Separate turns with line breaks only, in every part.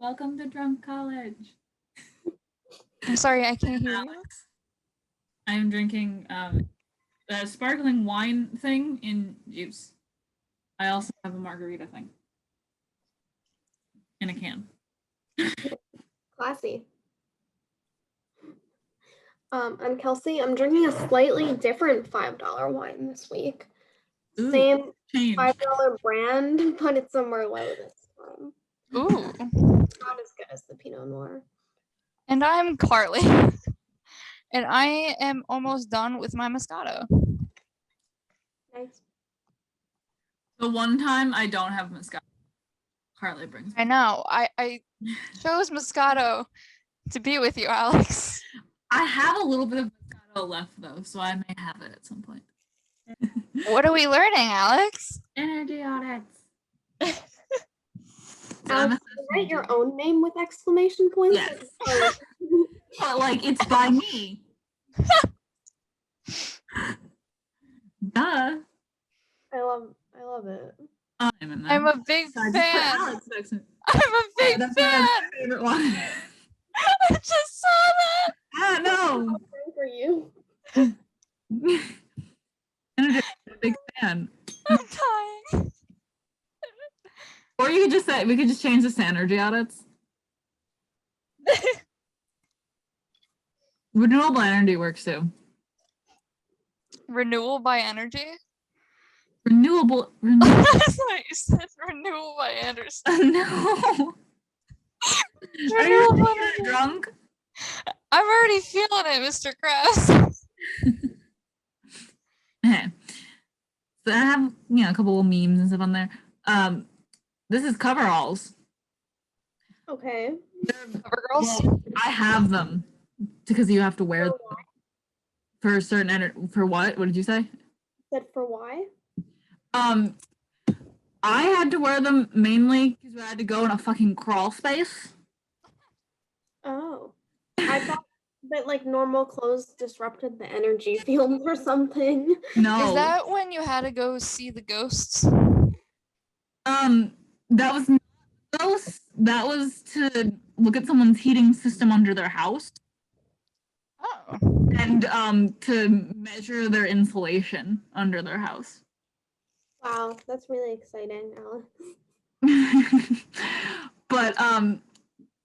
Welcome to Drunk College.
I'm sorry, I can't hear you.
I'm drinking a sparkling wine thing in juice. I also have a margarita thing in a can.
Classy. I'm Kelsey. I'm drinking a slightly different $5 wine this week.
Ooh,
Same
change.
$5 brand, but it's a Merlot this time.
Ooh.
Not as good as the Pinot Noir.
And I'm Carly. And I am almost done with my Moscato.
Nice.
The one time I don't have Moscato, Carly brings me.
I know. I chose Moscato to be with you, Alex.
I have a little bit of Moscato left though, so I may have it at some point.
What are we learning, Alex?
Energy audits.
Alex, you write your own name with exclamation points?
Yes. But like it's by me. Duh.
I love it.
I'm a big fan. I'm a big fan.
My favorite one.
I just saw that.
I know.
For you.
I'm a big fan.
I'm dying.
Or you could just say we could just change this to energy audits. Renewable energy works too.
Renewal by energy?
Renewable.
That's what you said. Renewal by Anderson.
No. Are
Renewal
you
by
really drunk?
I'm already feeling it, Mr. Kress.
Okay. So I have, a couple of memes and stuff on there. This is coveralls.
Okay.
CoverGirls?
Well, I have them because you have to wear them for a certain for what? What did you say?
Said for why?
I had to wear them mainly because we had to go in a fucking crawl space.
Oh. I thought that like normal clothes disrupted the energy field or something.
No.
Is that when you had to go see the ghosts?
That was ghosts. That was to look at someone's heating system under their house.
Oh.
And to measure their insulation under their house.
Wow, that's really exciting, Alex.
But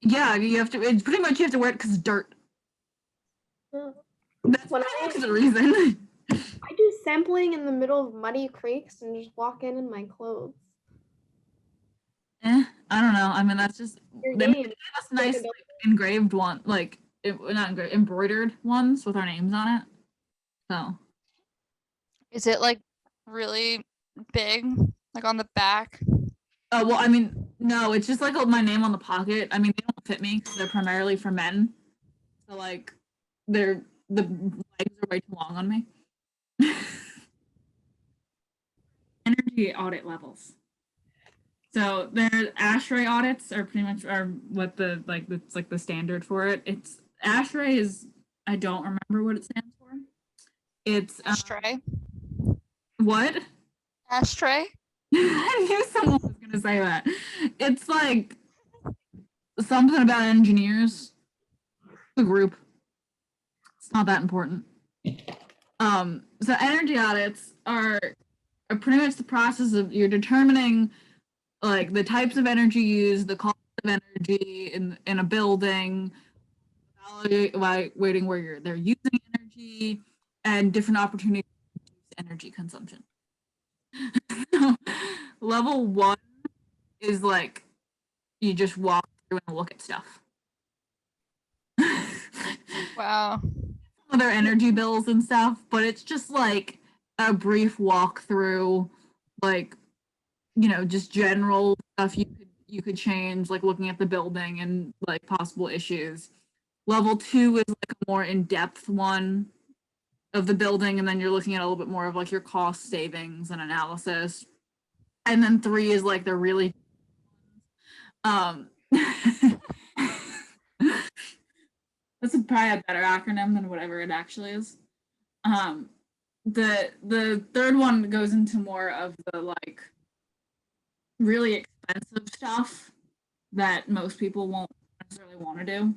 yeah, you have to. It's pretty much you have to wear it because dirt. That's the reason.
I do sampling in the middle of muddy creeks and just walk in my clothes.
I don't know. I mean, that's just they made us nice like, engraved one, like not engraved, embroidered ones with our names on it. So,
is it like really big, like on the back?
Oh well, I mean, no, it's just like my name on the pocket. I mean, they don't fit me because they're primarily for men. So like, the legs are way too long on me. Energy audit levels. So their ASHRAE audits are pretty much what it's like the standard for it. It's ASHRAE is I don't remember what it stands for. It's
ashtray.
What?
Ashtray.
I knew someone was gonna say that. It's like something about engineers. The group. It's not that important. So energy audits are pretty much the process of you're determining like the types of energy used, the cost of energy in a building, evaluating where they're using energy, and different opportunities to reduce energy consumption. So, level 1 is like you just walk through and look at stuff.
Wow.
Their energy bills and stuff, but it's just like a brief walkthrough, like just general stuff you could change, like looking at the building and like possible issues. Level 2 is like a more in-depth one of the building, and then you're looking at a little bit more of like your cost savings and analysis. And then 3 is like the really that's probably a better acronym than whatever it actually is. The third one goes into more of the like really expensive stuff that most people won't necessarily want to do.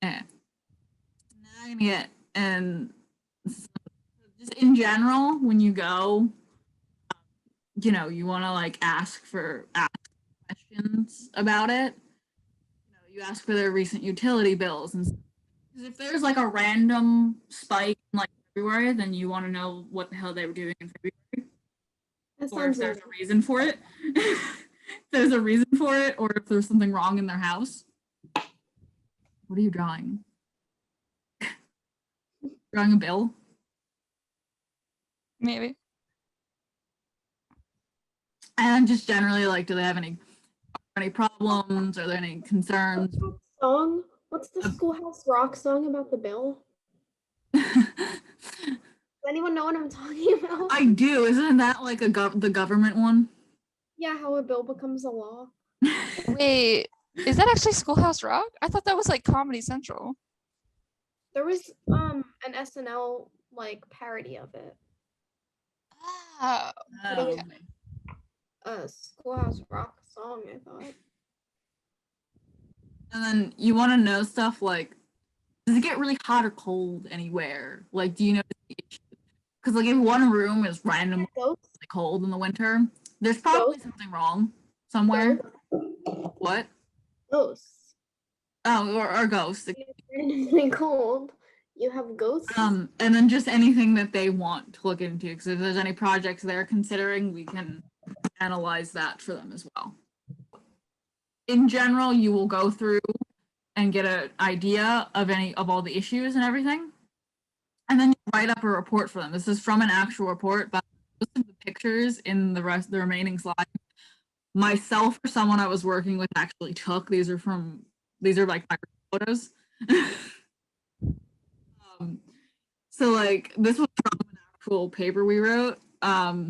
Yeah. Now I'm gonna get and just in general, when you go, you know, you want to like ask questions about it. You know, you ask for their recent utility bills, and because if there's like a random spike in like February, then you want to know what the hell they were doing in February,
That
or if
sounds
there's a reason for it. If there's a reason for it, or if there's something wrong in their house. What are you drawing? Drawing a bill?
Maybe.
And just generally, like, do they have any problems? Are there any concerns?
song. What's the Schoolhouse Rock song about the bill? Does anyone know what I'm talking about?
I do. Isn't that like the government one?
Yeah, how a bill becomes a law.
Wait, is that actually Schoolhouse Rock? I thought that was like Comedy Central.
There was an SNL like parody of it.
Oh,
It was
okay.
a Schoolhouse Rock song, I thought.
And then you want to know stuff like, does it get really hot or cold anywhere? Like, do you notice the issue? Because like if one room is randomly
Ghosts?
cold in the winter, there's probably
Ghosts?
something wrong somewhere.
Ghosts?
What?
Ghosts.
Oh, or ghosts.
It's randomly cold. You have ghosts?
And then just anything that they want to look into. Because if there's any projects they're considering, we can analyze that for them as well. In general, you will go through and get an idea of all the issues and everything. And then you write up a report for them. This is from an actual report, but most of the pictures in the remaining slides, myself or someone I was working with actually took. These are like my photos. So like this was from an actual paper we wrote.
How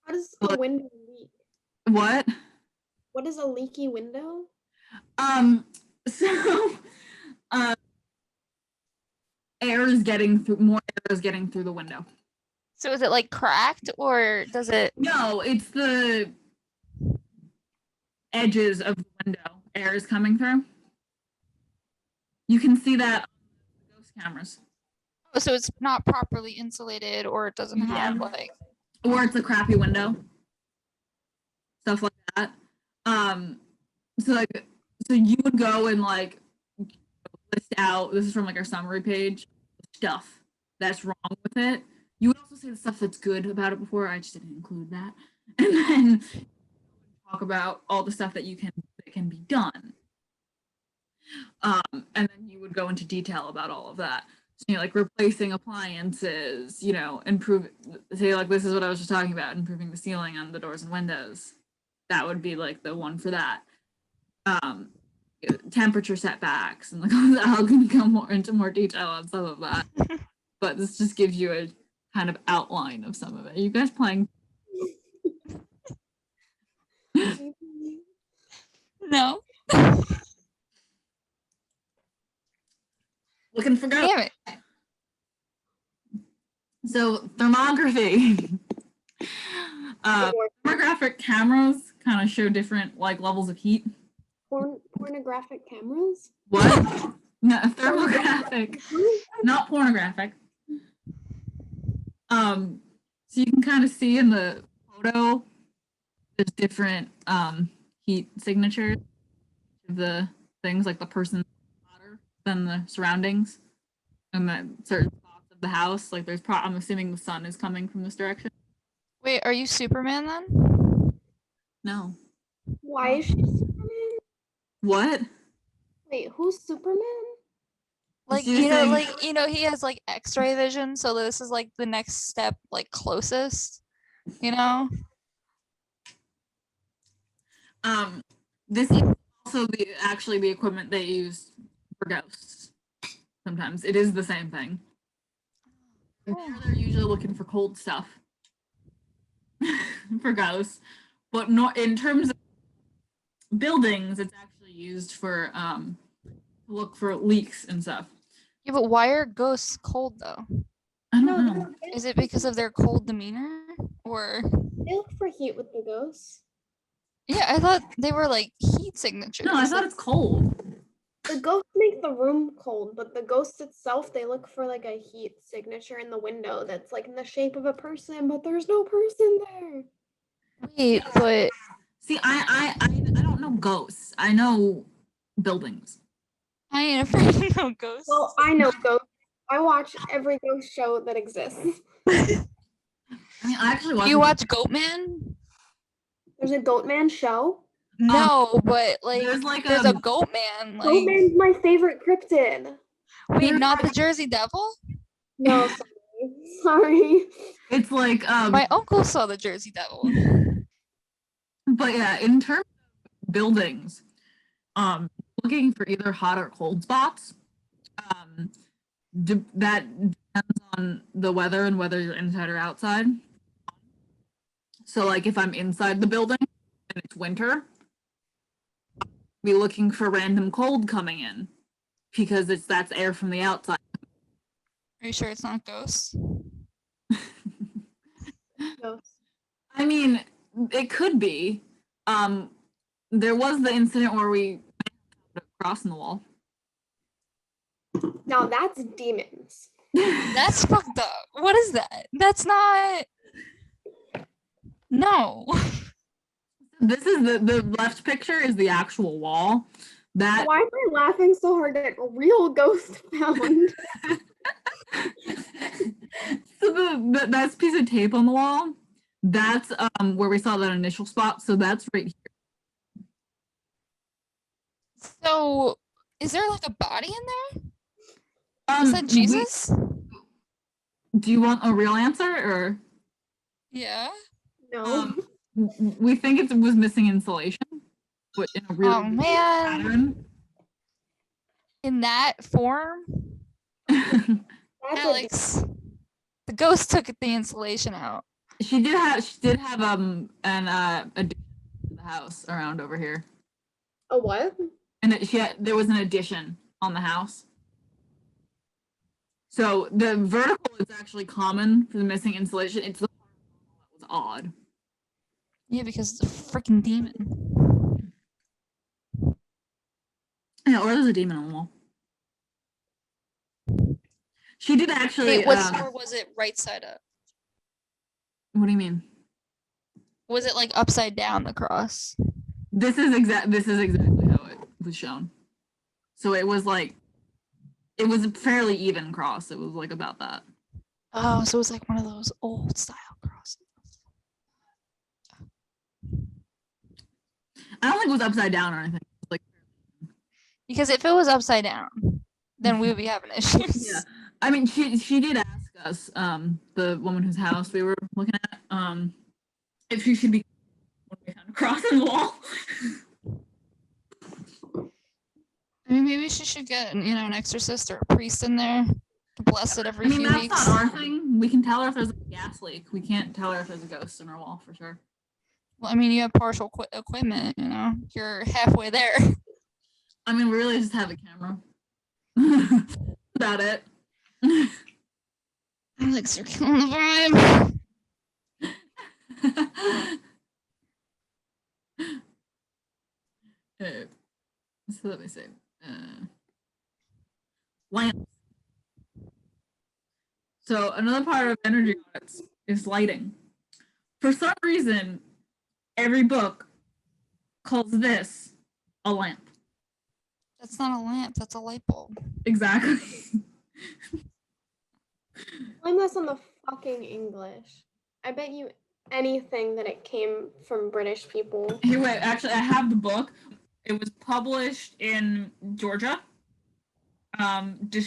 does a window leak?
What?
What is a leaky window?
So air is getting through, more air is getting through the window.
So is it like cracked or does it?
No, it's the edges of the window. Air is coming through. You can see that on the ghost cameras.
Oh, so it's not properly insulated or it doesn't have
Yeah.
like.
Or it's a crappy window. Stuff like that. So you would go and like list out, this is from like our summary page, stuff that's wrong with it. You would also say the stuff that's good about it before. I just didn't include that. And then talk about all the stuff that can be done. And then you would go into detail about all of that. So, you know, like replacing appliances, you know, say like this is what I was just talking about, improving the ceiling on the doors and windows. That would be like the one for that. Temperature setbacks, and like I'll go into more detail on some of that. But this just gives you a kind of outline of some of it. Are you guys playing?
No.
Looking for ghosts.
Damn it.
So thermography. Thermographic cameras kind of show different like levels of heat.
Pornographic cameras?
What? No, thermographic, not pornographic. So you can kind of see in the photo, there's different heat signatures of the things, like the person hotter than the surroundings, and that certain spots of the house. Like I'm assuming the sun is coming from this direction.
Wait, are you Superman then?
No.
Why is she Superman?
What?
Wait, who's Superman?
Like,
You're saying-
he has like X-ray vision, so this is like the next step, like closest, you know?
This is also actually the equipment they use for ghosts. Sometimes it is the same thing. They're usually looking for cold stuff for ghosts, but not in terms of buildings. It's actually used for to look for leaks and stuff.
Yeah, but why are ghosts cold though?
I don't know.
Is it because of their cold demeanor or?
They look for heat with the ghosts.
Yeah, I thought they were like heat signatures.
No, I thought it's cold.
The ghosts make the room cold, but the ghost itself, they look for like a heat signature in the window that's like in the shape of a person, but there's no person there.
Wait, but
See, I don't know ghosts. I know buildings.
I ain't afraid of no ghosts.
Well, I know ghosts. I watch every ghost show that exists.
I mean, I actually
Do you watch Goatman?
There's a Goatman show.
No, but like
there's like
there's a Goatman. Like
Goatman's my favorite cryptid.
wait, not the Jersey Devil?
No, sorry. Sorry.
it's like
My uncle saw the Jersey Devil.
but yeah, in terms of buildings, looking for either hot or cold spots, that depends on the weather and whether you're inside or outside. So like if I'm inside the building and it's winter, be looking for random cold coming in because that's air from the outside.
Are you sure it's not ghosts?
Ghosts.
I mean, it could be. There was the incident where we put a cross in the wall.
Now that's demons.
That's fucked up. What is that? That's not. No.
This is the left picture is the actual wall. That
Why am I laughing so hard at real ghost found?
so that's piece of tape on the wall. That's where we saw that initial spot. So that's right here.
So, is there like a body in there? Is that Jesus?
Do you want a real answer or?
Yeah.
No.
We think it was missing insulation, but in a really
Oh
weird
man.
pattern.
In that form,
That's a
Alex, the ghost took the insulation out.
She did have an addition to the house around over here,
a what?
and there was an addition on the house. So the vertical is actually common for the missing insulation. It's the part that was odd.
Yeah, because it's a freaking demon.
Yeah, or there's a demon on the wall. She did actually.
Wait, or was it right side up?
What do you mean?
Was it like upside down the cross?
This is exactly how it was shown. So it was a fairly even cross. It was like about that.
Oh, so it was like one of those old style crosses.
I don't think it was upside down or anything.
Because if it was upside down, then we would be having issues.
Yeah. I mean, she did ask us, the woman whose house we were looking at, if she should be when we found a cross in the wall.
I mean, maybe she should get, an exorcist or a priest in there to bless it every few weeks.
That's not our thing. We can tell her if there's a gas leak. We can't tell her if there's a ghost in her wall for sure.
Well, I mean, you have partial equipment, you're halfway there.
I mean, we really just have a camera. That's about it.
Alex, you're killing the vibe.
So let me see. Lamps. So another part of energy audits is lighting. For some reason, every book calls this a lamp.
That's not a lamp, that's a light bulb.
Exactly.
Blame this on the fucking English. I bet you anything that it came from British people.
Here, wait, actually, I have the book. It was published in Georgia. The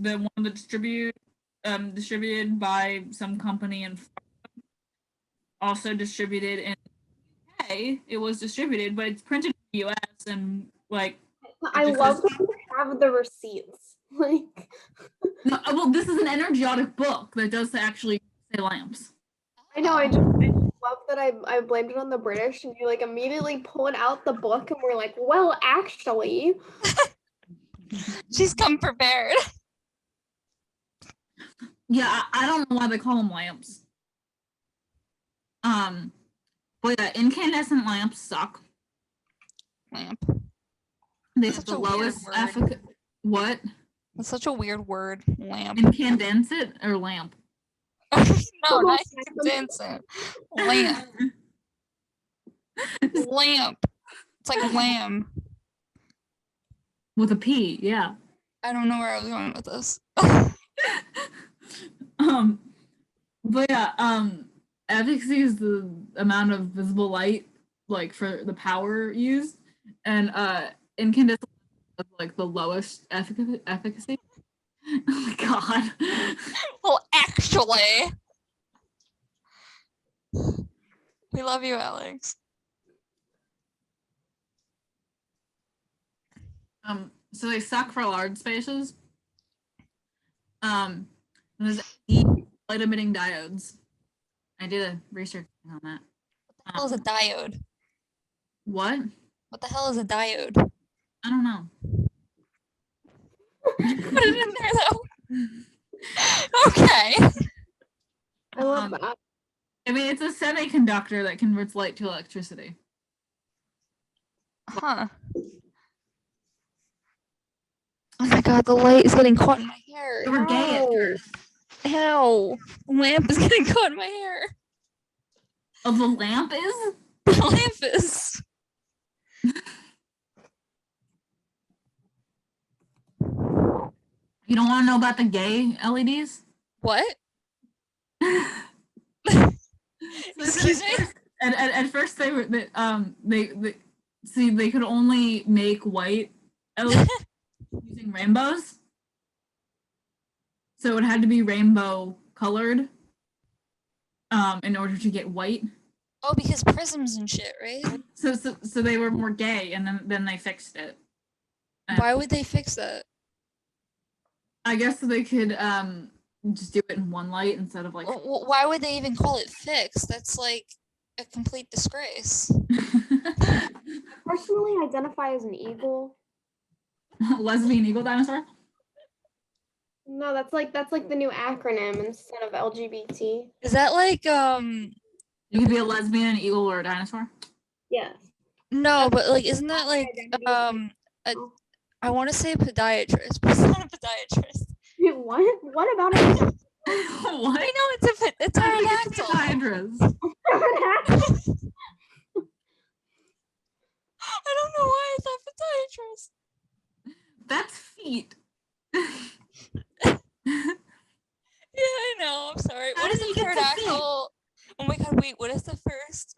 one that distributed by some company in Florida. Also distributed in the UK. It was distributed, but it's printed in the US and like.
I love that you have the receipts. Like.
No, well, this is an energetic book that does actually say lamps.
I know. I just love that I blamed it on the British, and you like immediately pulled out the book, and we're like, well, actually.
She's come prepared.
Yeah, I don't know why they call them lamps. But yeah, incandescent lamps suck.
Lamp.
They
That's
have
such
the
a weird
lowest
word.
efficacy. What?
That's such a weird word. Lamp.
Incandescent or lamp?
No, not incandescent. Lamp. Lamp. It's like lamb.
With a P, yeah.
I don't know where I was going with this.
But yeah, efficacy is the amount of visible light, like for the power used, and incandescent is like the lowest efficacy. Oh my god.
Well, actually, we love you, Alex.
So they suck for large spaces. There's light emitting diodes. I did a research on that.
What the hell is a diode?
What?
What the hell is a diode?
I don't know.
Put it in there though. Okay.
I love that.
I mean, it's a semiconductor that converts light to electricity.
Huh. Oh my god, the light is getting caught in my hair.
They were gay at first.
Ow. The lamp is getting caught in my hair.
Oh, the lamp is?
The lamp is.
You don't want to know about the gay LEDs?
What? Excuse me?
At first they were they see they could only make white LEDs using rainbows. So it had to be rainbow colored in order to get white.
Oh, because prisms and shit, right?
So they were more gay, and then they fixed it.
Why would they fix that?
I guess so they could just do it in one light instead of like.
Why would they even call it fixed? That's like a complete disgrace.
I personally identify as an eagle.
Lesbian eagle dinosaur?
No, that's like the new acronym instead of LGBT.
Is that like
You could be a lesbian, an eagle, or a dinosaur.
Yes.
no, but like isn't that like I want to say podiatrist, but it's not a podiatrist.
What? What about it?
What?
I know it's a pterodactyl.
Podiatrist.
I don't know why I thought podiatrist.
That's feet.
Yeah, I know. I'm sorry.
How
What is
did
a
you get to
pterodactyl? Oh my god, wait, what is the first?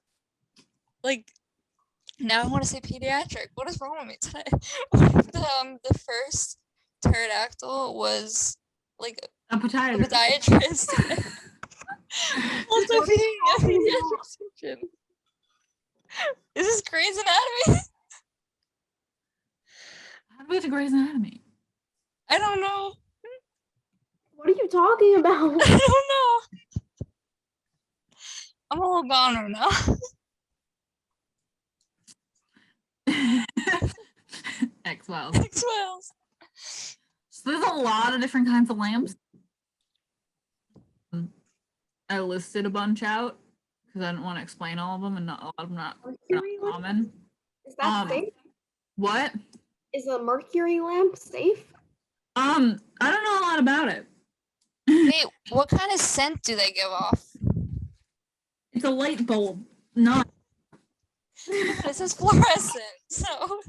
Like, now I want to say pediatric. What is wrong with me today? What if the first pterodactyl was like
A
a
podiatrist.
podiatrist? Also being a pediatric surgeon. Is this Grey's Anatomy?
How do we have to Grey's Anatomy?
I don't know.
What are you talking about?
I don't know. I'm a little gone right now.
X-Files.
X-Files.
So there's a lot of different kinds of lamps. I listed a bunch out because I didn't want to explain all of them, and not a lot of them not
Mercury lamp?
common.
Is that safe?
What?
Is a mercury lamp safe?
I don't know a lot about it.
Wait, what kind of scent do they give off?
It's a light bulb, not.
This is fluorescent, so.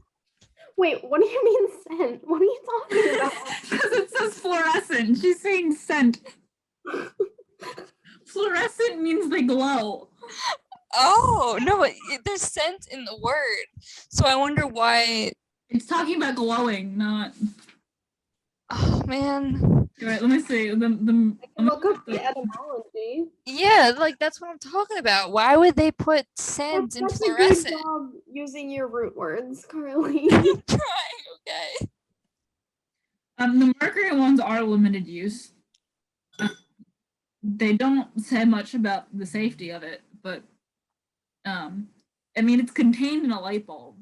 Wait, what do you mean scent? What are you talking about?
Because it says fluorescent. She's saying scent. Fluorescent means they glow.
Oh, no, there's scent in the word. So I wonder why.
It's talking about glowing, not.
Oh, man.
All right, let me see.
I can look up the etymology.
Yeah, like that's what I'm talking about. Why would they put scent in
That's a good
fluorescent?
job using your root words, Carly.
I'm trying, okay.
The mercury ones are limited use. They don't say much about the safety of it, but I mean it's contained in a light bulb.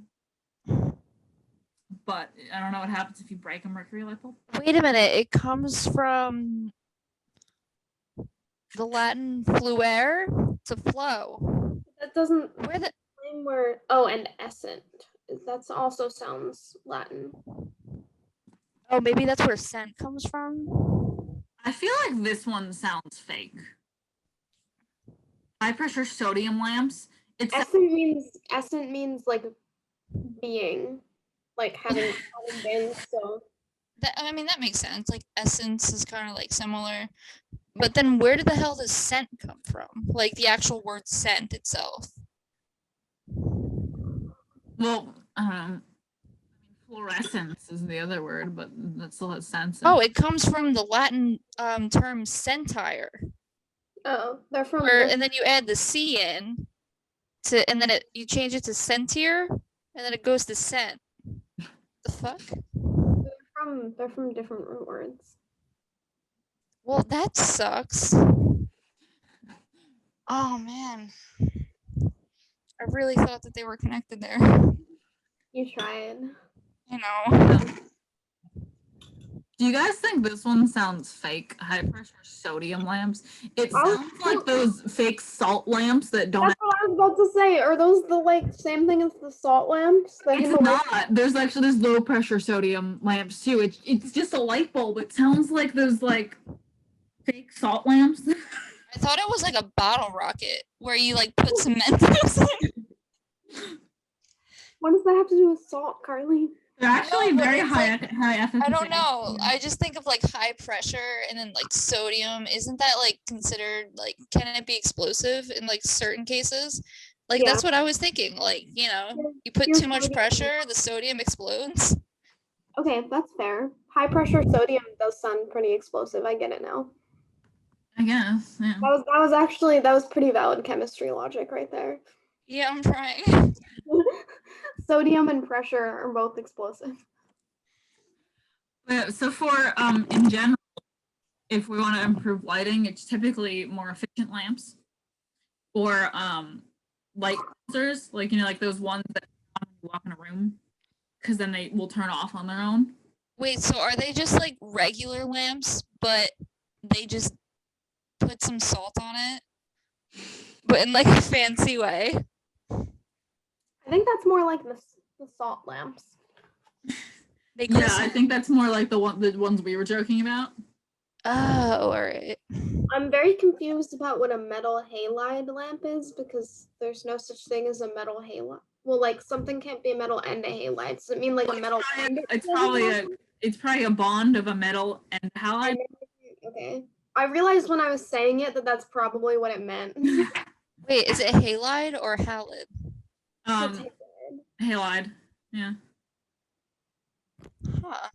But I don't know what happens if you break a mercury light bulb.
Wait a minute, it comes from the Latin fluere to flow.
That doesn't
Where the
explain where. Oh, and essent. That's also sounds Latin.
Oh, maybe that's where scent comes from.
I feel like this one sounds fake. High pressure sodium lamps. It's
Essent means like being, like having been. So
That I mean that makes sense. Like essence is kind of like similar. But then where did the hell does scent come from? Like the actual word scent itself.
well, fluorescence is the other word, but that still has sense.
Oh, it comes from the Latin term centire.
they're from.
And then you add the C in to and then you change it to sentier and then it goes to scent. The fuck?
They're from different root words.
Well, that sucks. Oh man. I really thought that they were connected there.
You tried.
You know.
Do you guys think this one sounds fake? High pressure sodium lamps. It sounds like those fake salt lamps that don't.
That's what I was about to say. Are those the like same thing as the salt lamps?
It's not. There's low pressure sodium lamps too. It's just a light bulb. It sounds like those like fake salt lamps.
I thought it was like a bottle rocket where you like put cement in.
What does that have to do with salt, Carly?
They're actually
No, but
very
it's
high
like-
high efficacy.
I don't know. I just think of like high pressure and then like sodium. Isn't that like considered like can it be explosive in like certain cases? Like
Yeah.
that's what I was thinking. Like, you know, you put
Your
too much
sodium-
pressure, the sodium explodes.
Okay, that's fair. High pressure sodium does sound pretty explosive. I get it now.
I guess. Yeah.
That was pretty valid chemistry logic right there.
Yeah, I'm trying.
Sodium and pressure are both explosive.
Yeah, so for in general, if we want to improve lighting, it's typically more efficient lamps or light sensors, like like those ones that you walk in a room, because then they will turn off on their own.
Wait, so are they just like regular lamps, but they just put some salt on it? But in like a fancy way?
I think that's more like the salt lamps.
They
Yeah,
glisten.
I think that's more like the ones we were joking about.
Oh, alright.
I'm very confused about what a metal halide lamp is because there's no such thing as a metal halide. Well, like something can't be a metal and a halide. Does it mean like a metal?
It's probably a bond of a metal and halide.
Okay. I realized when I was saying it that that's probably what it meant.
Wait, is it halide or halide?
Halide. Yeah.
Huh.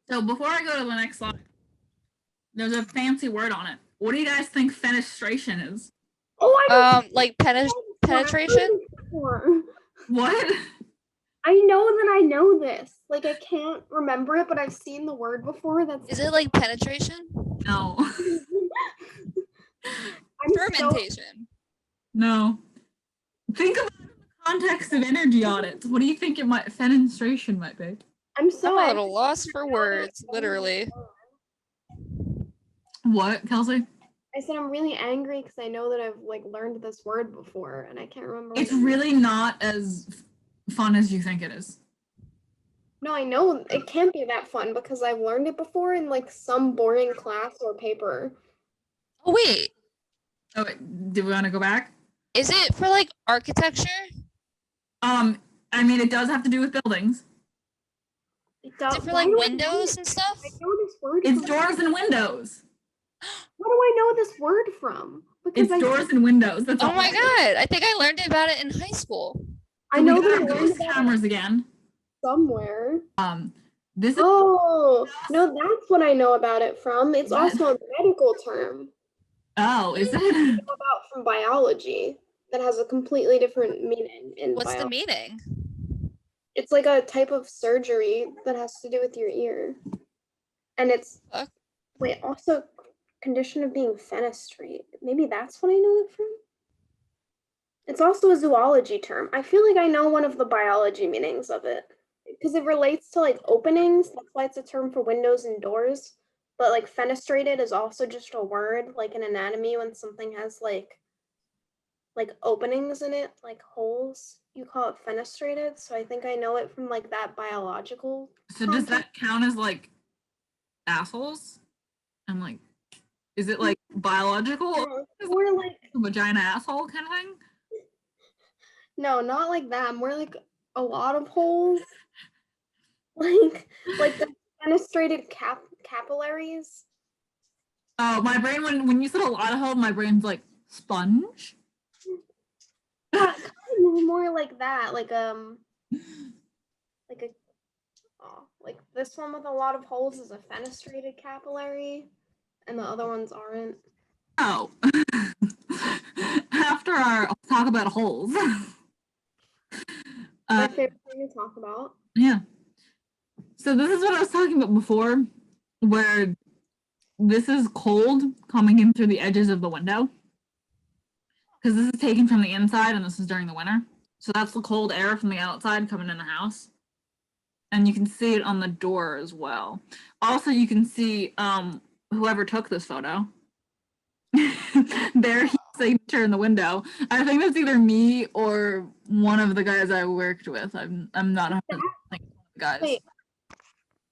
So before I go to the next slide, there's a fancy word on it. What do you guys think fenestration is?
Oh, I don't
Like penetration?
What?
I know that I know this. Like I can't remember it, but I've seen the word before.
Is it like penetration?
No.
Fermentation.
No. Think about it in the context of energy audits. What do you think fenestration might be?
I'm so
I'm at a loss for words, literally.
What, Kelsey?
I said I'm really angry because I know that I've like learned this word before and I can't remember.
It's really not as fun as you think it is.
No, I know it can't be that fun because I've learned it before in like some boring class or paper.
Oh wait,
Oh, wait, do we want to go back?
is it for like architecture?
I mean, it does have to do with buildings.
Is
it for like windows and stuff?
I know this word.
It's doors and windows.
What do I know this word from? Because
It's doors and windows. That's
Oh
all.
my god, I think I learned about it in high school.
I know that I
we got
learned
ghost
about
cameras
it
again.
somewhere.
This is
Oh, no, that's what I know about it from. It's
What?
also a medical term
is it?
about from biology that has a completely different meaning in
What's the
biology.
meaning?
It's like a type of surgery that has to do with your ear. And it's
Fuck.
wait, also condition of being fenestrate. Maybe that's what I know it from. It's also a zoology term. I feel like I know one of the biology meanings of it because it relates to like openings. That's why it's a term for windows and doors. But like fenestrated is also just a word like in anatomy when something has like like openings in it, like holes. You call it fenestrated, so I think I know it from like that biological.
So does that count as like assholes? And like, is it like biological?
More like
Vagina asshole kind of thing?
no, not like that. More like a lot of holes. Like the fenestrated capillaries.
Oh, my brain when you said a lot of holes, my brain's like sponge.
Kind of more like that, like a like this one with a lot of holes is a fenestrated capillary, and the other ones aren't.
Oh. After our talk about holes.
My favorite thing to talk about.
Yeah. So this is what I was talking about before, where this is cold coming in through the edges of the window. Because this is taken from the inside and this is during the winter. So that's the cold air from the outside coming in the house. And you can see it on the door as well. Also, you can see whoever took this photo. Their signature in the window. I think that's either me or one of the guys I worked with. I'm not 100% like guys.
Wait,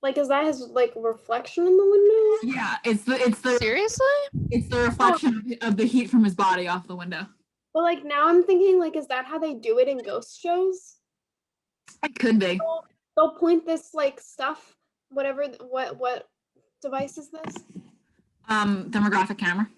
like is that his like reflection in the window?
Yeah, it's the
Seriously?
it's the reflection of the heat from his body off the window.
But like now I'm thinking like is that how they do it in ghost shows?
It could be.
They'll point this like stuff, whatever what device is this?
Thermographic camera.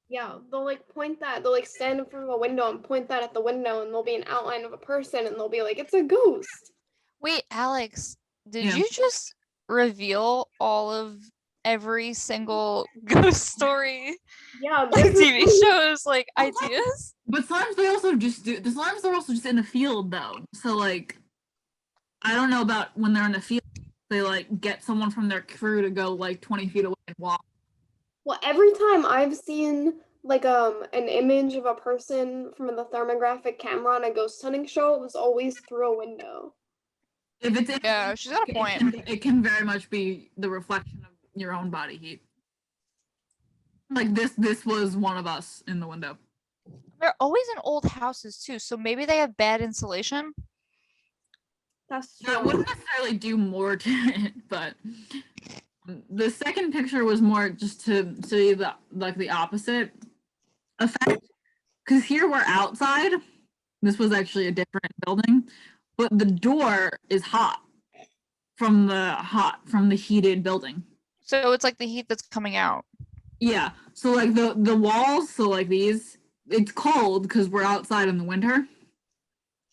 Yeah, they'll like point that. They'll like stand in front of a window and point that at the window, and there'll be an outline of a person, and they'll be like, "It's a ghost."
Wait, Alex, did
Yeah.
you just reveal all of every single ghost story,
Yeah,
like
this
TV
is
shows, like ideas?
But sometimes they also just do. The slimes are also just in the field though. So like, I don't know about when they're in the field. They like get someone from their crew to go like 20 feet away and walk.
well. Every time I've seen like an image of a person from the thermographic camera on a ghost hunting show, it was always through a window.
If it's in,
Yeah, she's got a point.
it can very much be the reflection of your own body heat. Like this was one of us in the window.
They're always in old houses too, so maybe they have bad insulation.
That's
That
true.
wouldn't necessarily do more to it, but the second picture was more just to see the like the opposite effect. Because here we're outside. This was actually a different building, but the door is hot from the heated building.
So it's like the heat that's coming out.
Yeah. So like the walls, so like these, it's cold because we're outside in the winter.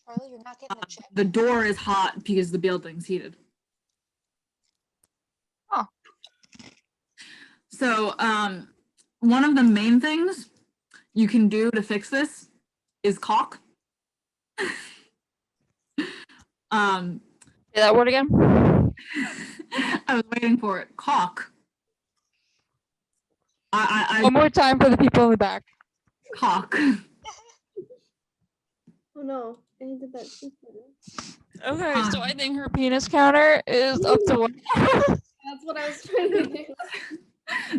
Charlie, you're not getting the chip.
The door is hot because the building's heated.
Oh.
So one of the main things you can do to fix this is caulk.
Say that word again.
I was waiting for it. Caulk.
One more time for the people in the back.
Caulk.
Oh no, I did that.
Okay, so I think her penis counter is up to one.
That's what I was trying to do.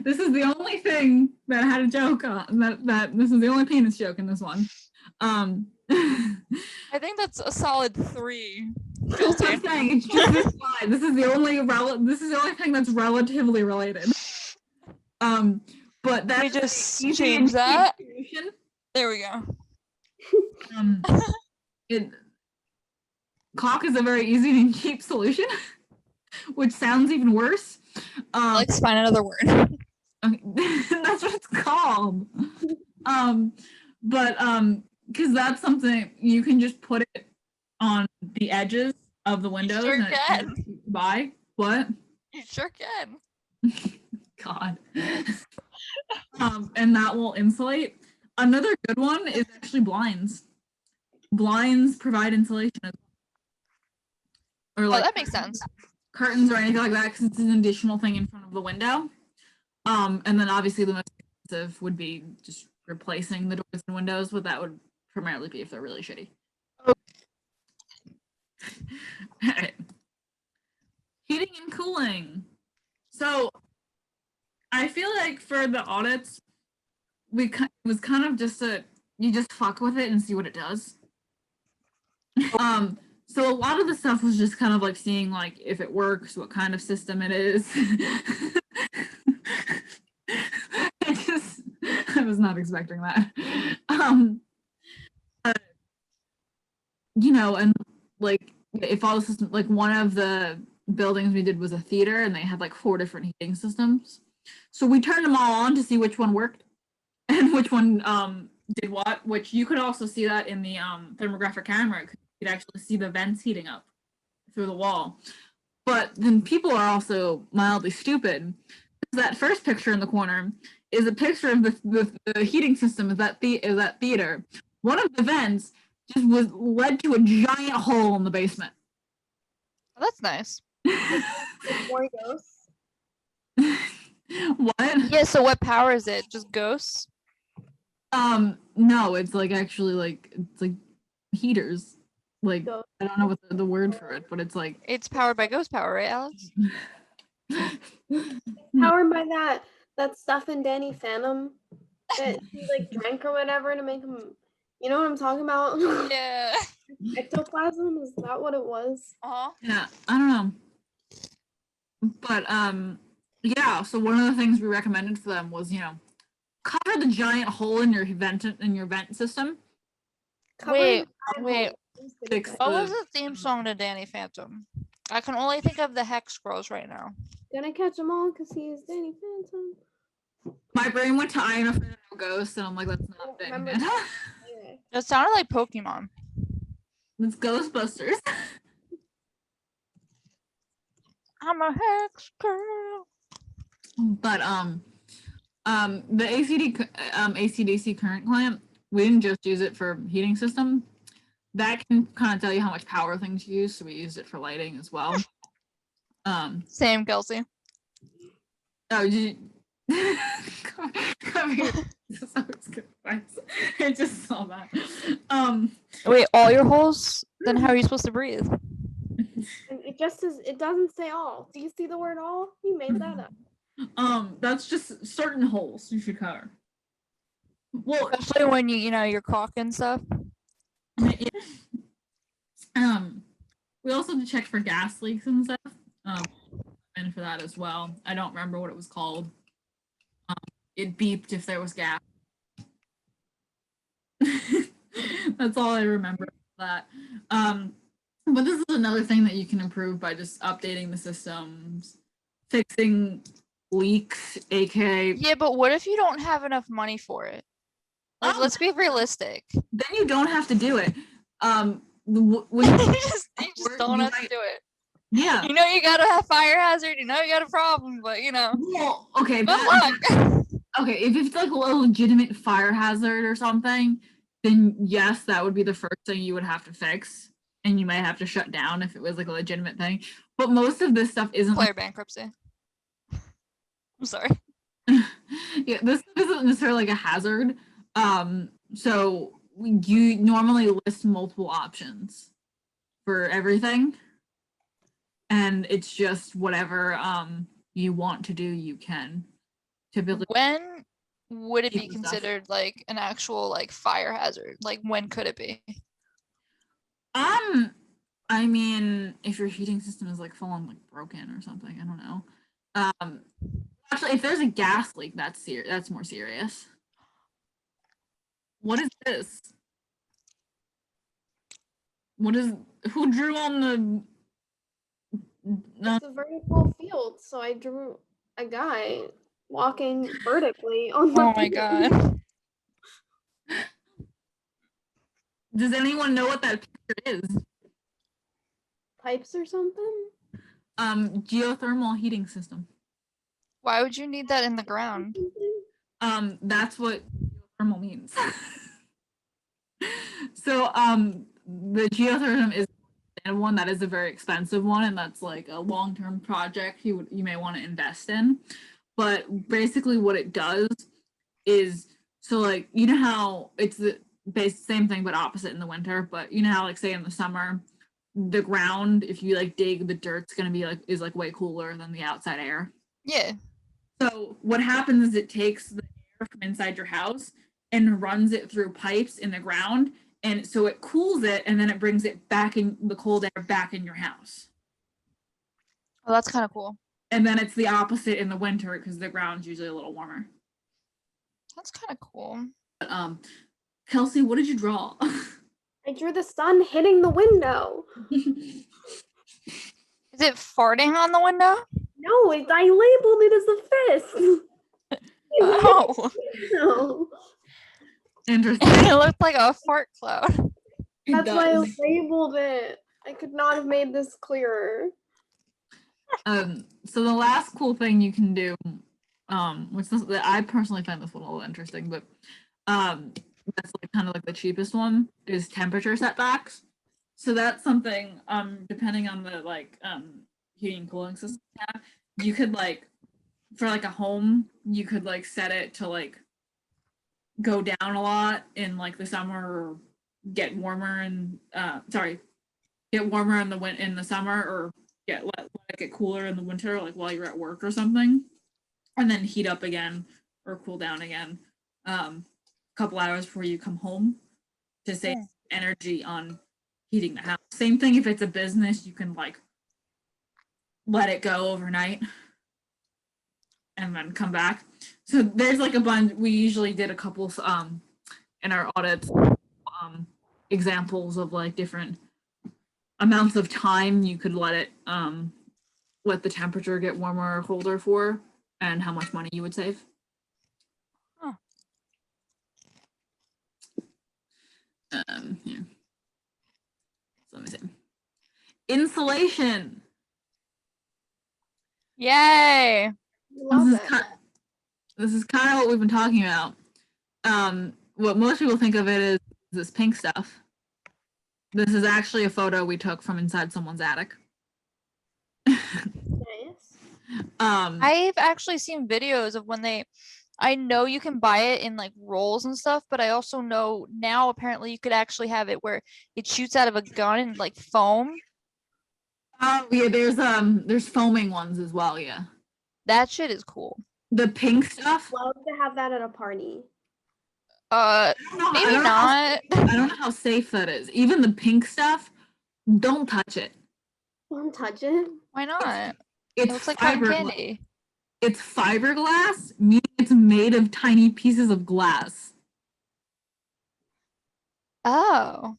This is the only thing that had a joke on that this is the only penis joke in this one.
I think that's a solid 3.
That's what I'm saying. It's just this slide. This is the only thing that's relatively related. But
Let me
that's
just
easy
change
and cheap
that.
solution.
There we go.
Caulk is a very easy and cheap solution, which sounds even worse.
Let's find another word.
That's what it's called. Because that's something you can just put it on the edges of the windows.
Sure
and
can.
By what?
You sure can.
God. And that will insulate. Another good one is actually blinds. Blinds provide insulation as well. Or like
that makes sense.
curtains or anything like that, because it's an additional thing in front of the window. And then obviously the most expensive would be just replacing the doors and windows, but that would primarily be if they're really shitty. Alright. Heating and cooling. So I feel like for the audits, it was kind of just a you just fuck with it and see what it does. So a lot of the stuff was just kind of like seeing like if it works, what kind of system it is. I was not expecting that. You know, and like if all the system, like one of the buildings we did was a theater and they had like 4 different heating systems. So we turned them all on to see which one worked and which one did what, which you could also see that in the thermographic camera. You could actually see the vents heating up through the wall. But then people are also mildly stupid. That first picture in the corner is a picture of the heating system of that theater. One of the vents just led to a giant hole in the basement.
Oh, that's nice.
More ghosts.
What?
Yeah, so what powers it? Just ghosts?
No, it's like actually like it's like heaters. Like
Ghosts.
I don't know what the word for it, but it's like
It's powered by ghost power, right, Alex?
Powered by that stuff in Danny Phantom that he like drank or whatever to make him. You know what I'm talking about?
Yeah.
Ectoplasm, is that what it was?
Uh-huh.
yeah, I don't know. But yeah, so one of the things we recommended for them was, you know, cover the giant hole in your vent system.
Wait,
Cover
wait.
Fix
What was
the
the theme song to Danny Phantom? I can only think of the Hex Girls right now.
Gonna catch them all because he's Danny Phantom.
my brain went to I Am Afraid of No Ghosts, and I'm like, that's not Danny
Remember
Phantom.
Okay.
It sounded like Pokemon.
It's Ghostbusters.
I'm a Hex Girl.
But the ACDC current clamp, we didn't just use it for heating system. That can kind of tell you how much power things use, so we used it for lighting as well.
Same, Kelsey.
Oh, did you come here? I just saw that.
Wait, all your holes? Then how are you supposed to breathe?
And it just says, it doesn't say all. Do you see the word all? You made that up.
That's just certain holes you should cover. Well,
Especially when you know, you're caulking stuff.
yeah. We also checked for gas leaks and stuff. And for that as well. I don't remember what it was called. It beeped if there was gas. That's all I remember of that. But this is another thing that you can improve by just updating the systems, fixing leaks, aka.
Yeah, but what if you don't have enough money for it? Like, let's be realistic.
Then you don't have to do it. When
you just don't have to do it.
Yeah.
You know you gotta have fire hazard. You know you got a problem, but you know.
Well, okay.
Good luck.
Okay, if it's like a legitimate fire hazard or something, then yes, that would be the first thing you would have to fix, and you might have to shut down if it was like a legitimate thing. But most of this stuff isn't.
Player bankruptcy. I'm sorry.
Yeah, this isn't necessarily like a hazard. So you normally list multiple options for everything, and it's just whatever you want to do, you can. Typically,
when would it be
People stuff.
considered like an actual like fire hazard? Like when could it be?
I mean, if your heating system is like full on like broken or something, I don't know. Actually, if there's a gas leak, that's more serious. What is this? Who drew on the?
It's a vertical field, so I drew a guy walking vertically on the
Oh my
field.
god.
Does anyone know what that picture is?
Pipes or something?
Geothermal heating system.
Why would you need that in the ground?
That's what geothermal means. So, the geothermal is one that is a very expensive one, and that's like a long-term project you may want to invest in. But basically, what it does is, so like, you know how it's the same thing but opposite in the winter. But you know how, like, say in the summer, the ground, if you like dig, the dirt's gonna be like is like way cooler than the outside air.
Yeah.
So what happens is it takes the air from inside your house and runs it through pipes in the ground, and so it cools it, and then it brings it back in the cold air back in your house.
Oh, that's kind of cool.
And then it's the opposite in the winter because the ground's usually a little warmer.
That's kind of cool.
But, Kelsey, what did you draw?
I drew the sun hitting the window.
Is it farting on the window?
No, I labeled it as a fist.
Oh,
No.
Interesting.
it looked like a fart cloud.
It
That's why I
does.
labeled it. I could not have made this clearer.
So the last cool thing you can do, which is, I personally find this one a little interesting, but that's like kind of like the cheapest one, is temperature setbacks. So that's something, depending on the like heating and cooling system you have, you could like, for like a home, you could like set it to like go down a lot in like the summer, or get warmer and get warmer in the summer, or let it get cooler in the winter, like while you're at work or something, and then heat up again or cool down again a couple hours before you come home to save energy on heating the house. Same thing if it's a business, you can like let it go overnight and then come back. So there's like a bunch. We usually did a couple in our audits examples of like different amounts of time you could let it let the temperature get warmer or colder for, and how much money you would save.
Huh.
Yeah. So let me see. Insulation.
Yay!
Love it.
This is kind of what we've been talking about. What most people think of it is this pink stuff. This is actually a photo we took from inside someone's attic.
Nice.
I've actually seen videos of when I know you can buy it in like rolls and stuff, but I also know now apparently you could actually have it where it shoots out of a gun and like foam.
Yeah, there's foaming ones as well, yeah.
That shit is cool.
The pink stuff.
Love to have that at a party.
Maybe not.
I don't know how safe that is. Even the pink stuff, don't touch it.
Don't touch it.
Why not?
It
looks like cotton
fiberglass.
candy.
It's fiberglass, meaning it's made of tiny pieces of glass.
Oh.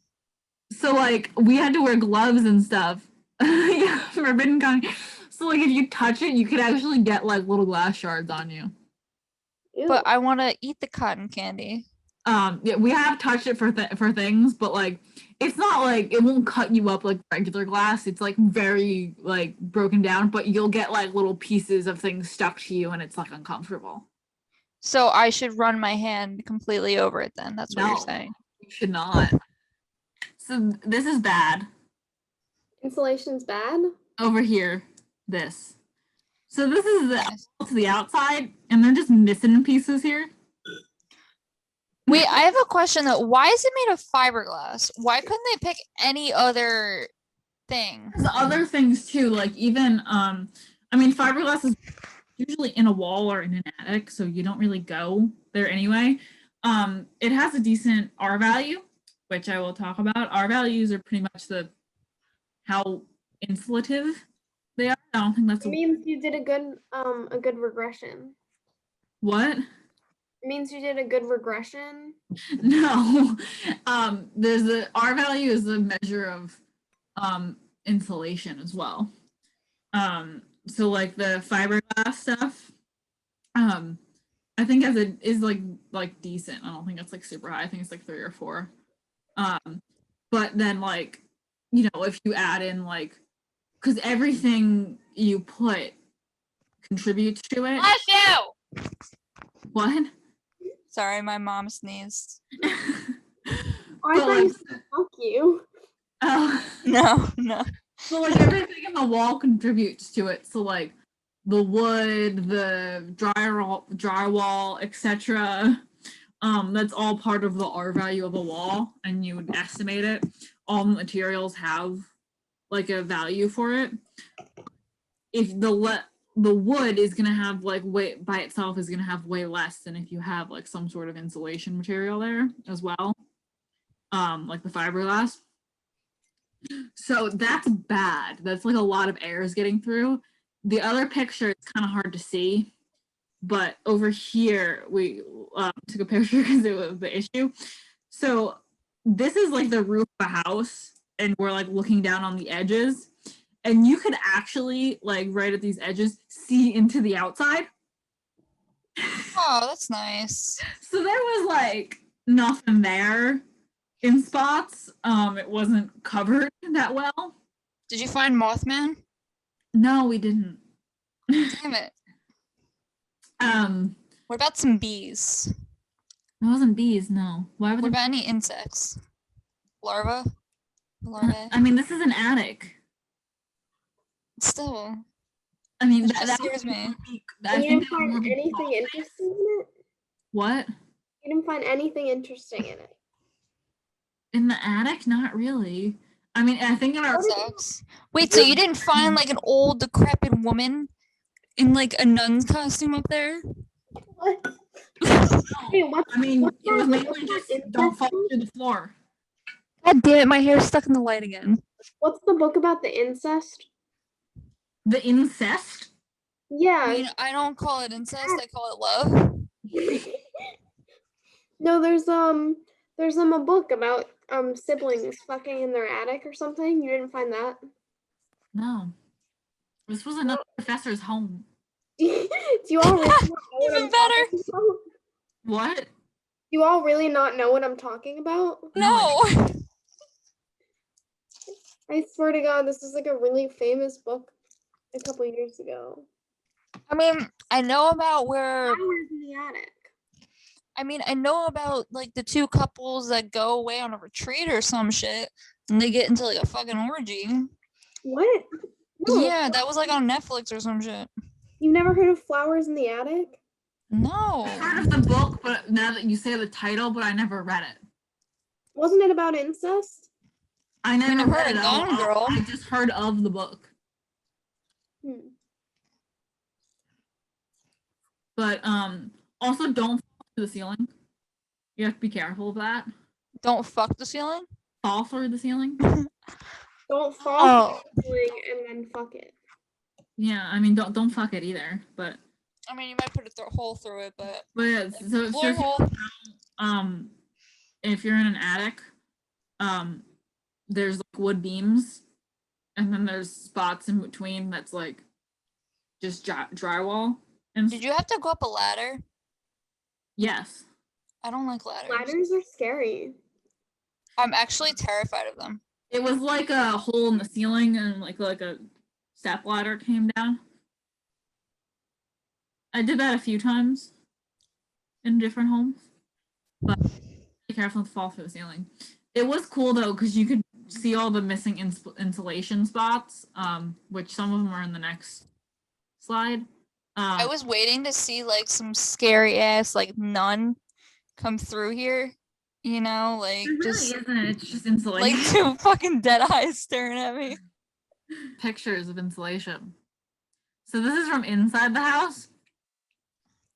So like we had to wear gloves and stuff. Yeah, forbidden kind. So like if you touch it, you could actually get like little glass shards on you.
Ew.
But I want to eat the cotton candy.
Yeah, we have touched it for things, but like it's not like it won't cut you up like regular glass. It's like very like broken down, but you'll get like little pieces of things stuck to you, and it's like uncomfortable.
So I should run my hand completely over it then. That's what you're saying.
You should not. So this is bad.
Insulation's bad?
Over here, this. So this is
Nice.
to the outside, and they're just missing pieces here.
Wait, I have a question though. Why is it made of fiberglass? Why couldn't they pick any other thing?
There's other things too, like even I mean fiberglass is usually in a wall or in an attic, so you don't really go there anyway. It has a decent R value, which I will talk about. R values are pretty much how insulative they are. I don't think that's
It means you did a good regression.
what?
It means you did a good regression.
No. There's the R value is the measure of insulation as well. So like the fiberglass stuff, I think as it is like decent. I don't think it's like super high. I think it's like 3 or 4. But then like, you know, if you add in like, because everything you put contributes to it.
Bless you!
What?
Sorry, my mom sneezed.
I thought you said fuck you.
Oh.
No.
So like everything in the wall contributes to it. So like the wood, the drywall, etc. That's all part of the R value of a wall, and you would estimate it. All materials have like a value for it. If the the wood is gonna have like way by itself is gonna have way less than if you have like some sort of insulation material there as well, like the fiberglass. So that's bad. That's like a lot of air is getting through. The other picture, it's kind of hard to see, but over here we took a picture because it was the issue. So this is like the roof of a house, and we're like looking down on the edges, and you could actually like right at these edges see into the outside.
Oh, that's nice.
So there was like nothing there in spots. It wasn't covered that well.
Did you find Mothman?
No, we didn't.
Damn it.
Um,
What about some bees?
it wasn't bees. No. Why would
What
there?
about any insects? Larva? Larvae?
I mean, this is an attic.
Still.
I mean,
That
that
just
would
scares
be
me.
more be- I
And you
think
didn't
that would
find
more be
anything
crawl space.
interesting in it?
What?
You didn't find anything interesting in it.
In the attic? Not really. I mean, I think in our
What did-
Sucks. Wait, so you didn't find like an old decrepit woman in like a nun's costume up there?
What?
No.
Wait, what's,
I mean,
what's
it was
that-
mainly
what's that
just don't fall
incest
through the floor.
God damn it, my hair's stuck in the light again.
What's the book about the incest?
The incest?
I
Yeah.
mean, I don't call it incest, I call it love.
No, there's a book about siblings fucking in their attic or something. You didn't find that?
No. This was another professor's home.
Do you all really not know what
Even
I'm
better.
talking about?
What?
Do you all really not know what I'm talking about?
No.
I swear to God, this is like a really famous book a couple years ago.
I mean, I know about where
Flowers in the attic.
I mean, I know about like the two couples that go away on a retreat or some shit and they get into like a fucking orgy.
What? No,
Yeah, that was like on Netflix or some shit.
you've never heard of Flowers in the Attic?
No.
I've heard of the book, but now that you say the title, but I never read it.
Wasn't it about incest?
I never
I've
read
heard
it.
of Gone Girl.
I just heard of the book.
Hmm.
But also don't fall through the ceiling. You have to be careful of that.
Don't fuck the ceiling?
Fall through the ceiling.
Don't fall
Oh.
through the ceiling and then fuck it.
Yeah, I mean don't fuck it either. But
I mean, you might put a hole through it, but
yeah, so
blow a
if you
hole.
if you're in an attic, there's like wood beams, and then there's spots in between that's like just drywall. And
Did you have to go up a ladder?
yes,
I don't like ladders.
Ladders are scary.
I'm actually terrified of them.
it was like a hole in the ceiling, and like a step ladder came down. I did that a few times in different homes, but be careful to fall through the ceiling. It was cool though because you could see all the missing insulation spots, which some of them are in the next slide.
I was waiting to see like some scary ass like nun come through here, you know, like
It really
just
isn't. It's just insulation.
like two fucking dead eyes staring at me.
Pictures of insulation. So this is from inside the house.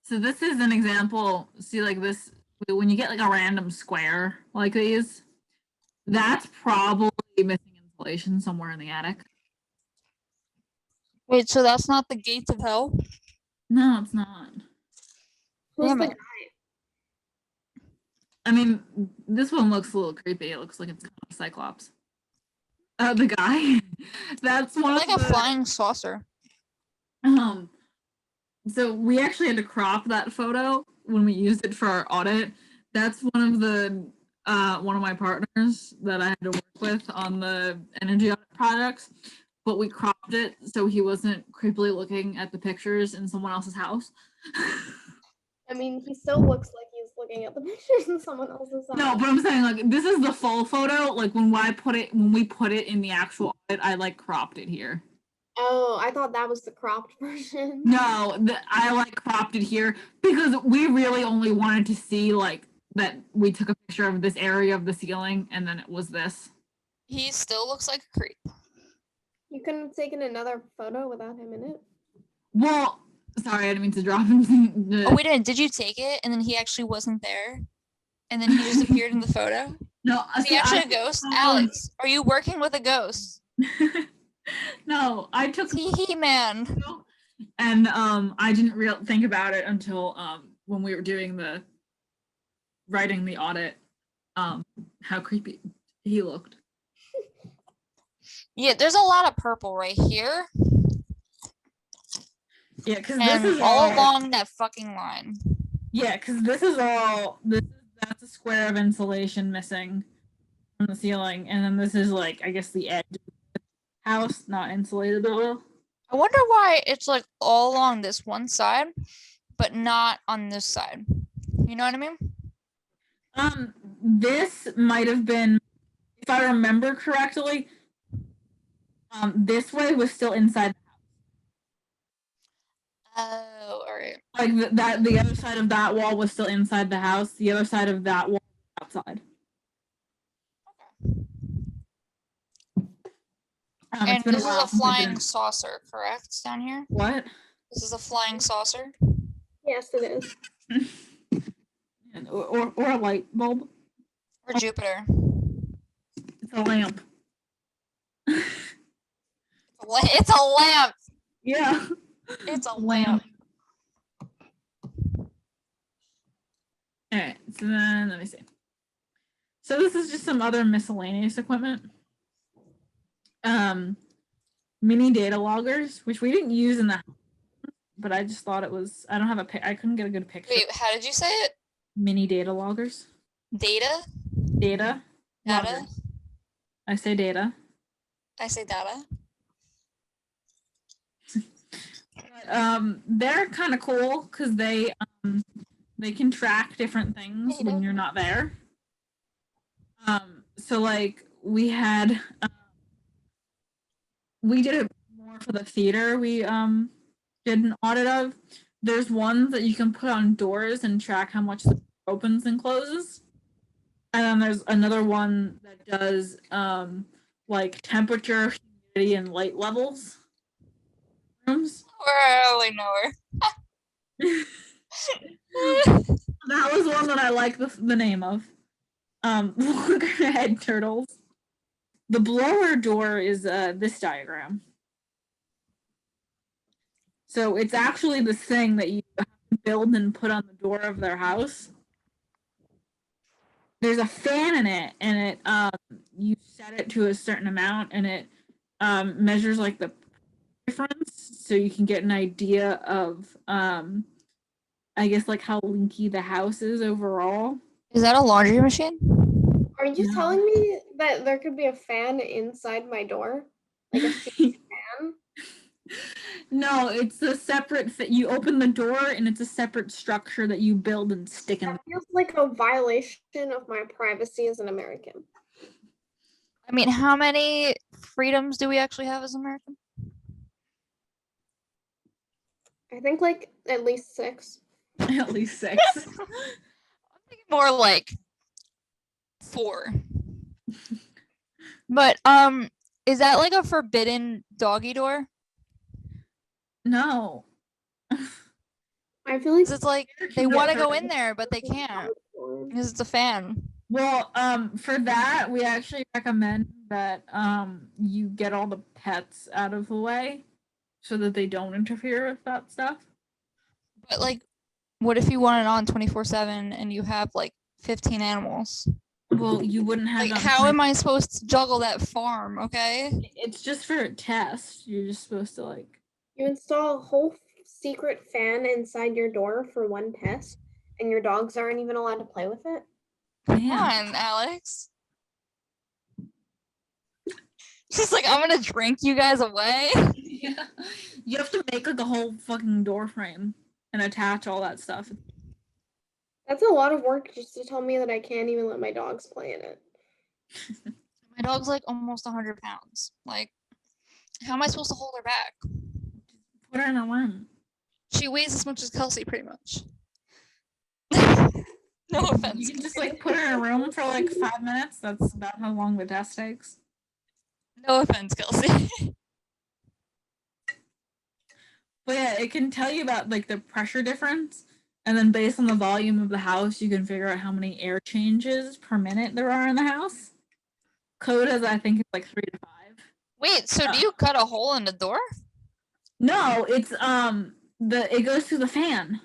So this is an example. See, like this, when you get like a random square like these, that's probably missing insulation somewhere in the attic.
Wait, so that's not the gates of hell?
No, it's not.
Who's
Damn
the
it.
guy?
I mean, this one looks a little creepy. It looks like it's kind of Cyclops. The guy. That's one
Like
of
a
the,
flying saucer.
So we actually had to crop that photo when we used it for our audit. That's one of my partners that I had to work with on the energy audit projects. But we cropped it so he wasn't creepily looking at the pictures in someone else's house.
I mean, he still looks like he's looking at the pictures in someone else's house.
No, but I'm saying like this is the full photo. Like when we put it in the actual audit, I like cropped it here.
Oh, I thought that was the cropped version.
No, I like cropped it here because we really only wanted to see like that we took a picture of this area of the ceiling and then it was this.
He still looks like a creep.
You couldn't have taken another photo without him in it?
Well, sorry, I didn't mean to drop him.
Oh, wait a minute. Did you take it and then he actually wasn't there? And then he just appeared in the photo?
No,
Is he actually a ghost? Alex, are you working with a ghost?
No, I took
Tee man.
and I didn't think about it until when we were doing writing the audit, how creepy he looked.
Yeah, there's a lot of purple right here
Yeah, because this
and
is
all along that fucking line.
Yeah, because that's a square of insulation missing from the ceiling, and then this is like I guess the edge of the house not insulated at all.
I wonder why it's like all along this one side, but not on this side. You know what I mean?
This might have been, if I remember correctly, this way was still inside.
Oh, all right.
Like the other side of that wall was still inside the house. The other side of that wall was outside.
And this is a flying saucer, correct? Down here?
What?
This is a flying saucer?
Yes, it is.
or a light bulb.
Or Jupiter?
It's a lamp.
It's a lamp!
Yeah.
It's a lamp.
Alright, so then let me see. So this is just some other miscellaneous equipment. Mini data loggers, which we didn't use in the house, but I just thought it was, I don't have I couldn't get a good picture.
Wait, how did you say it?
Mini data loggers.
Data?
Data.
Data?
Loggers. I say data.
I say data.
They're kind of cool because they can track different things when you're not there. So like we had we did it more for the theater. We did an audit of. There's ones that you can put on doors and track how much the door opens and closes. And then there's another one that does like temperature, humidity, and light levels. Rooms.
I only know her.
That was one that I like the name of. Loggerhead turtles. The blower door is this diagram. So it's actually this thing that you have to build and put on the door of their house. There's a fan in it, and it you set it to a certain amount, and it measures like the difference, so you can get an idea of I guess like how leaky the house is overall.
Is that a laundry machine?
Are you telling me that there could be a fan inside my door? Like a fan?
No, it's a separate you open the door and it's a separate structure that you build and stick in.
That feels like a violation of my privacy as an American.
I mean, how many freedoms do we actually have as Americans?
I think like at least 6.
At least 6.
I'm thinking more like 4. But is that like a forbidden doggy door?
No. I feel like
it's like they want to go in there, but they can't because it's a fan.
Well, for that, we actually recommend that you get all the pets out of the way so that they don't interfere with that stuff.
But like, what if you want it on 24/7 and you have like 15 animals?
Well, you wouldn't have.
Like, how am I supposed to juggle that farm? Okay.
It's just for a test. You're just supposed to like.
You install a whole secret fan inside your door for one test, and your dogs aren't even allowed to play with it.
Come on, Alex. She's like, I'm gonna drink you guys away.
Yeah. You have to make like a whole fucking door frame and attach all that stuff.
That's a lot of work just to tell me that I can't even let my dogs play in it.
My dog's like almost 100 pounds. Like, how am I supposed to hold her back?
Put her in a room.
She weighs as much as Kelsey, pretty much. No offense.
You can just like put her in a room for like 5 minutes. That's about how long the test takes.
No offense, Kelsey.
But yeah, it can tell you about like the pressure difference, and then based on the volume of the house, you can figure out how many air changes per minute there are in the house. Code is, I think, it's like 3 to 5.
Wait, so do you cut a hole in the door?
No, it's it goes through the fan.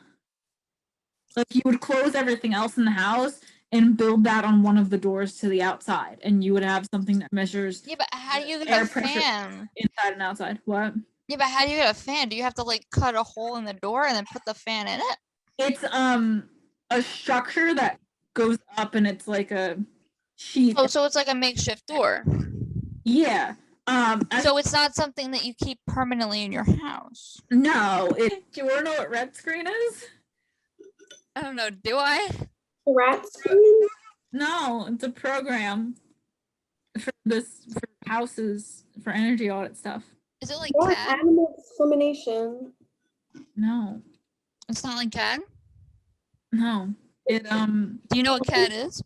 Like you would close everything else in the house and build that on one of the doors to the outside, and you would have something that measures
Yeah, but how do you get
air
a
pressure
fan?
inside and outside. What?
Yeah, but how do you get a fan? Do you have to like cut a hole in the door and then put the fan in it?
It's a structure that goes up, and it's like a sheet.
Oh, so it's like a makeshift door.
Yeah.
So it's not something that you keep permanently in your house.
No. Do you want to know what red screen is?
I don't know. Do I?
Rat screen?
No, it's a program for houses for energy audit stuff.
Is it like
What
CAD?
animal discrimination?
No,
It's not like CAD.
no. It
Do you know what CAD is?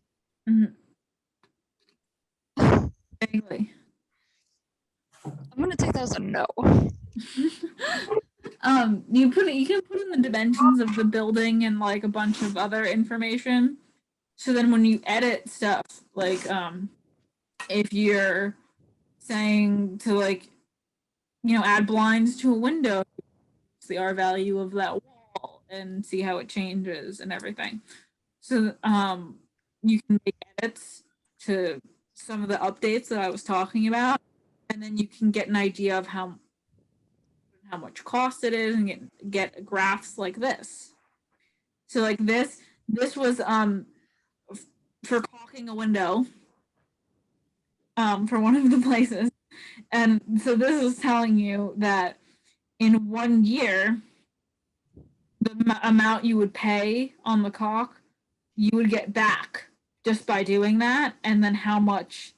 vaguely.
I'm gonna take that as a no.
You can put in the dimensions of the building and like a bunch of other information. So then when you edit stuff, like if you're saying to like, add blinds to a window, the R value of that wall and see how it changes and everything. So you can make edits to some of the updates that I was talking about, and then you can get an idea of how much cost it is, and get graphs like this. So like this was for caulking a window for one of the places, and so this is telling you that in 1 year the amount you would pay on the caulk you would get back just by doing that, and then how much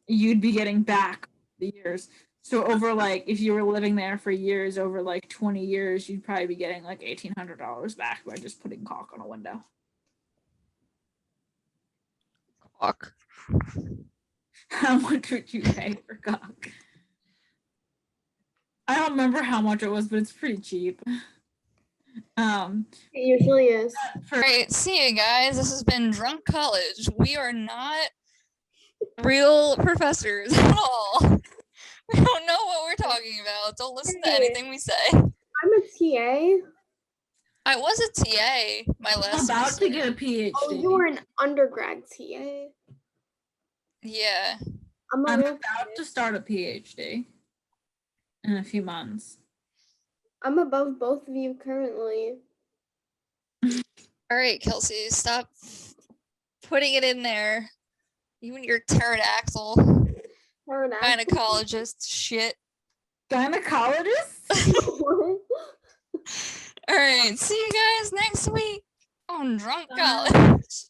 you'd be getting back the years. So over like if you were living there for years, over like 20 years, you'd probably be getting like $1,800 back by just putting caulk on a window.
Fuck.
How much would you pay for caulk? I don't remember how much it was, but it's pretty cheap.
It usually is.
All right, see you guys. This has been Drunk College. We are not real professors at all. We don't know what we're talking about. Don't listen to anything we say.
I'm a TA.
I was a TA my
I'm
last
about
semester.
to get a PhD.
Oh, you are an undergrad TA.
Yeah.
I'm
I'm about to start a PhD in a few months.
I'm above both of you currently.
All right, Kelsey, stop putting it in there. You and your pterodactyl gynecologist shit.
Gynecologist?
All right, see you guys next week on Drunk College.